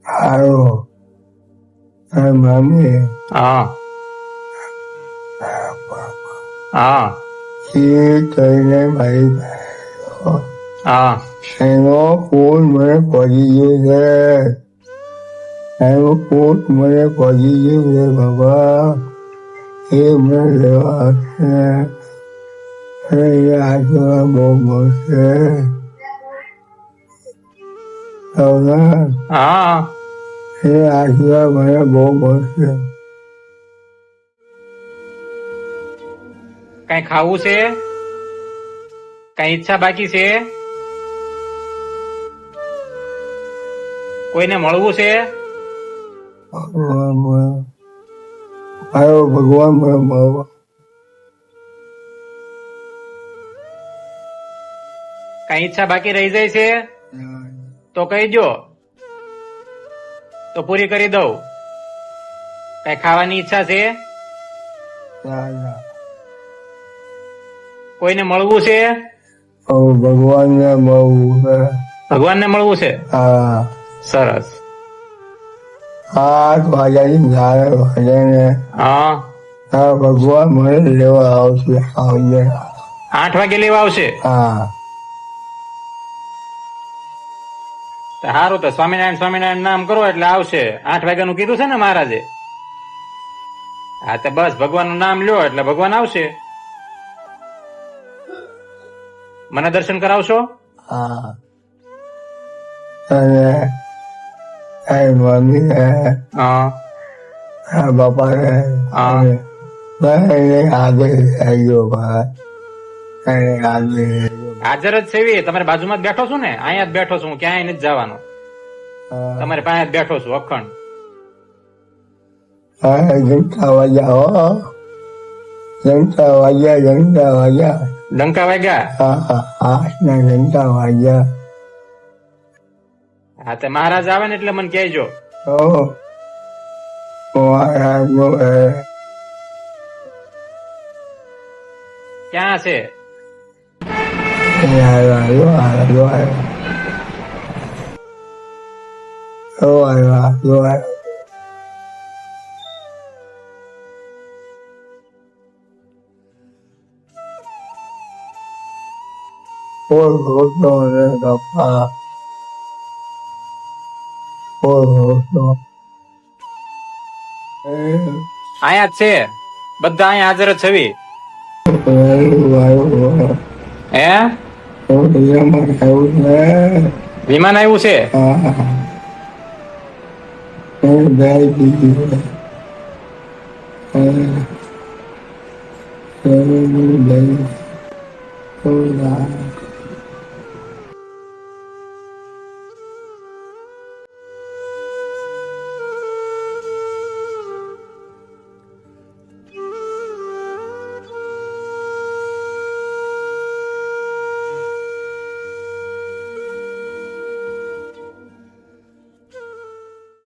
હારો મમ્મી હા હા એ કહીને મારી હા એનો ફોન મને પડી ગયો છે એનો ફોન મને પડી ગયો છે બાબા એ મને લેવા આવશે અને એ આજવા બહુ મળશે હા એ આજવા મને બહુ મળશે કઈ ખાવું છે? કઈ ઈચ્છા બાકી છે? કોઈને મળવું છે? મારો ભગવાન મને મળવા કઈ ઈચ્છા બાકી રહી જાય છે તો કહીજો, તો પૂરી કરી દઉં. કઈ ખાવાની ઈચ્છા છે? કોઈને મળવું છે? ભગવાનને મળવું છે. ભગવાનને મળવું છે? હા સરસ. 8 વાગ્યાની ગાળે વાગે ને હા ભગવાન મને લેવા આવશે 8 વાગે લેવા આવશે? હા સારું, તો સ્વામિનારાયણ સ્વામિનારાયણ નામ કરો એટલે આવશે. 8 વાગ્યાનું કીધું છે ને મહારાજે? હા તો બસ ભગવાનનું નામ લ્યો એટલે ભગવાન આવશે. મને દર્શન કરાવશો? હા અને મમ્મી હા બાપા હા આગળ આવ્યો ભાઈ આગળ હાજર જ છે. તમારી બાજુમાં જ બેઠો છું ને, અહીંયા જ બેઠો છું હું, ક્યાંય નથી જવાનો. તમારી પાસે જ બેઠો છું અખંડ. ઘંટા વાગ્યા ઘંટા વાગ્યા ડંકા વાગ્યા? હા 8 ના ઘંટા વાગ્યા. હા તો મહારાજ આવે ને એટલે મને કહેજો. ક્યાં છે? અહીંયા જ છે, બધા અહીંયા હાજર જ છવી. હે વિમાન આવ્યું છે?